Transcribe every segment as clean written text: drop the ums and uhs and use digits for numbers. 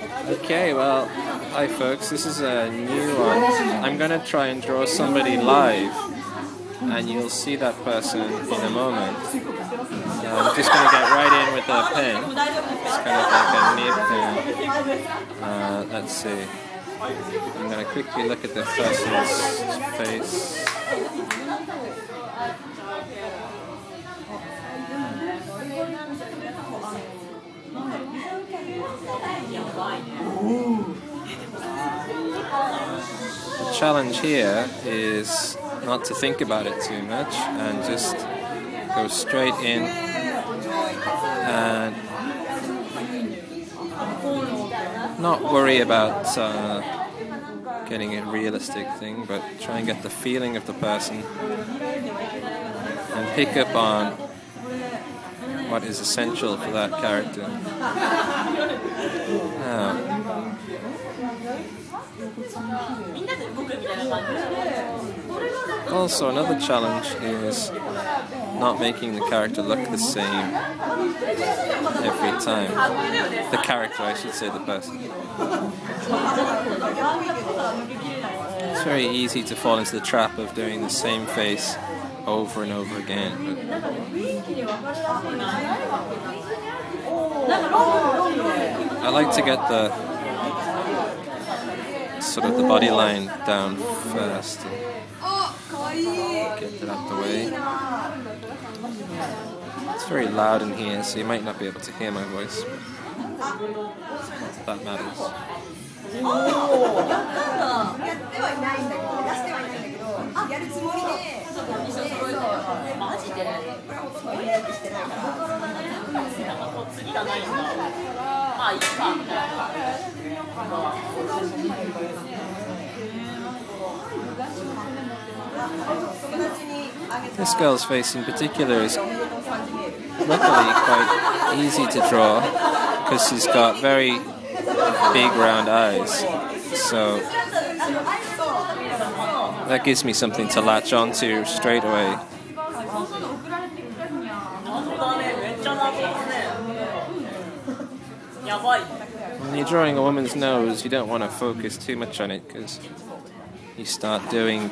Okay, well, hi folks, this is a new one. I'm going to try and draw somebody live, and you'll see that person in a moment. I'm just going to get right in with a pen. It's kind of like a nib pen. Let's see. I'm going to quickly look at the person's face. The challenge here is not to think about it too much and just go straight in and not worry about getting a realistic thing, but try and get the feeling of the person and pick up on what is essential for that character. Now, also another challenge is not making the character look the same every time. The character, I should say, the person. It's very easy to fall into the trap of doing the same face over and over again. I like to get the sort of the body line down first and get that out the way. It's very loud in here, so you might not be able to hear my voice. That matters. This girl's face in particular is luckily quite easy to draw because she's got very big round eyes, so that gives me something to latch onto straight away. When you're drawing a woman's nose, you don't want to focus too much on it because you start doing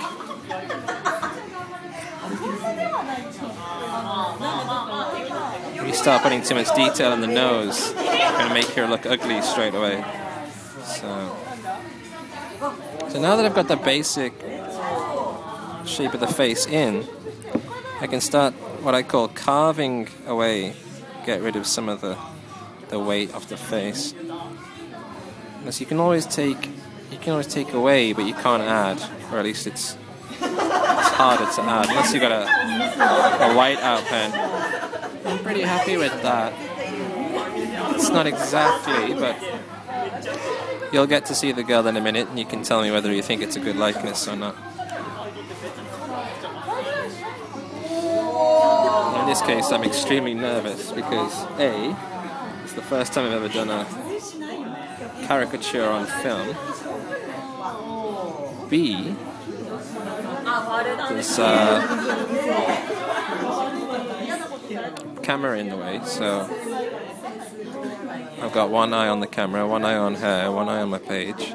putting too much detail in the nose, it's going to make her look ugly straight away. So now that I've got the basic shape of the face in, I can start what I call carving away, get rid of some of the weight of the face. Because you can always take away, but you can't add, or at least it's harder to add unless you've got a white out pen. I'm pretty happy with that. It's not exactly, but you'll get to see the girl in a minute and you can tell me whether you think it's a good likeness or not. In this case, I'm extremely nervous because A, it's the first time I've ever done a caricature on film. B, there's camera in the way, so I've got one eye on the camera, one eye on her, one eye on my page.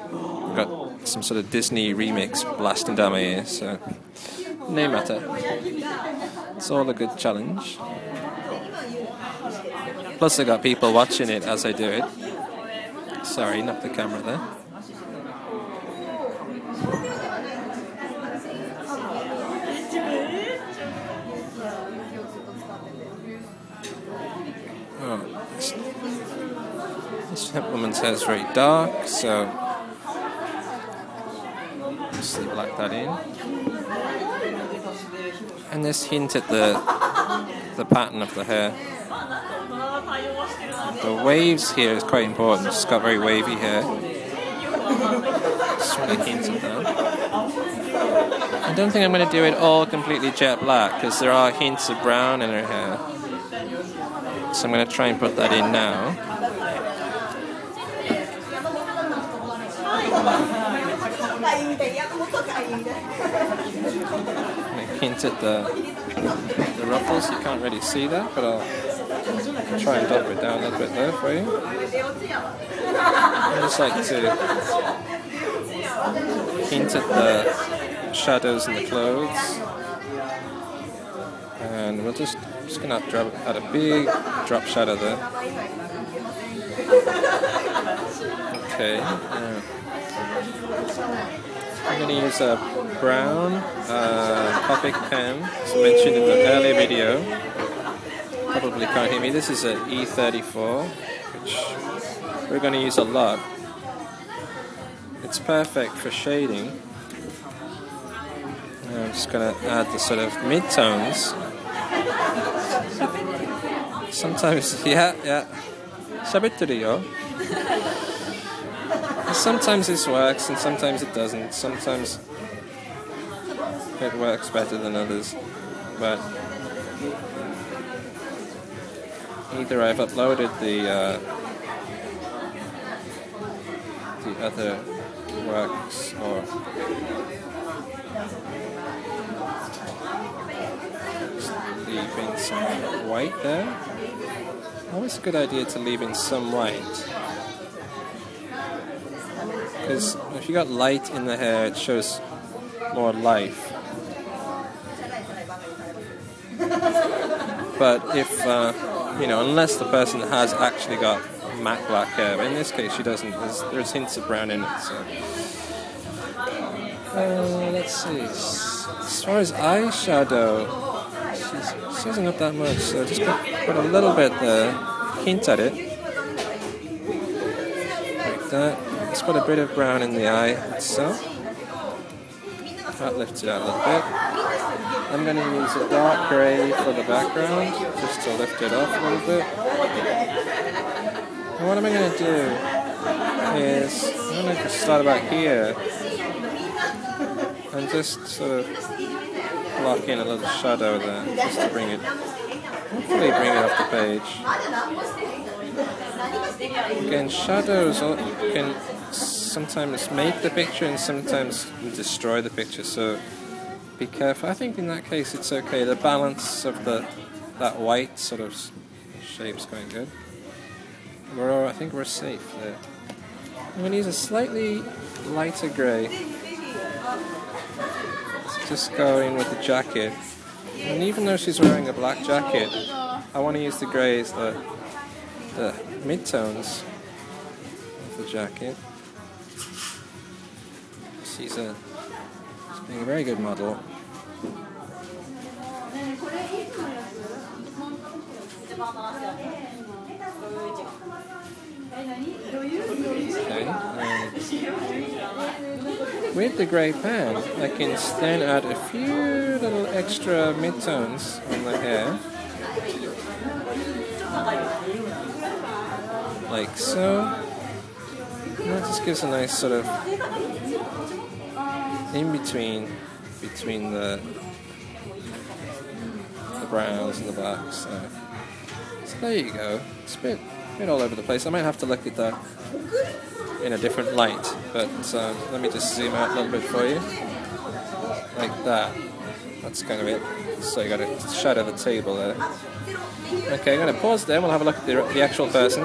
I've got some sort of Disney remix blasting down my ears, so no matter. It's all a good challenge. Plus I got people watching it as I do it. Sorry, not the camera there. Oh, this woman's hair is very dark, so just black that in. And this hint at the pattern of the hair. The waves here is quite important. She's got very wavy hair. Just want to hint at that. I don't think I'm going to do it all completely jet black because there are hints of brown in her hair. So I'm going to try and put that in now. I hint at the ruffles. You can't really see that, but I'll Try and drop it down a little bit there for you. I just like to hint at the shadows in the clothes. And we're just gonna add a big drop shadow there. Okay. I'm gonna use a brown Gothic pen, as mentioned in the earlier video. Probably can't hear me. This is an E34, which we're going to use a lot. It's perfect for shading. I'm just going to add the sort of mid-tones. Sometimes, yeah. Shabitteru yo. Sometimes this works and sometimes it doesn't. Sometimes it works better than others. But either I've uploaded the other works, or leave in some white there. Always a good idea to leave in some white, because if you got light in the hair, it shows more life. But if unless the person has actually got matte black hair, but in this case she doesn't. There's hints of brown in it. So let's see. As far as eyeshadow, she doesn't have that much, so just put a little bit there, hint at it, like that. Just put a bit of brown in the eye itself. That lifts it out a little bit. I'm going to use a dark grey for the background, just to lift it off a little bit. And what am I going to do is, I'm going to just start about here, and just sort of block in a little shadow there, just to bring it, hopefully bring it off the page. Again, shadows can sometimes make the picture and sometimes destroy the picture, so be careful. I think in that case it's okay. The balance of that white sort of shape's going good. I think we're safe there. I'm going to use a slightly lighter grey. Just go in with the jacket. And even though she's wearing a black jacket, I want to use the greys, the mid-tones of the jacket. She's being a very good model. Okay, with the grey pen, I can then add a few little extra mid-tones on the hair, like so. And that just gives a nice sort of in-between the browns and the blacks. So there you go. It's a bit all over the place. I might have to look at that in a different light, but let me just zoom out a little bit for you, like that. That's kind of it. So you got to shadow the table there. Okay, I'm going to pause there. We'll have a look at the actual person.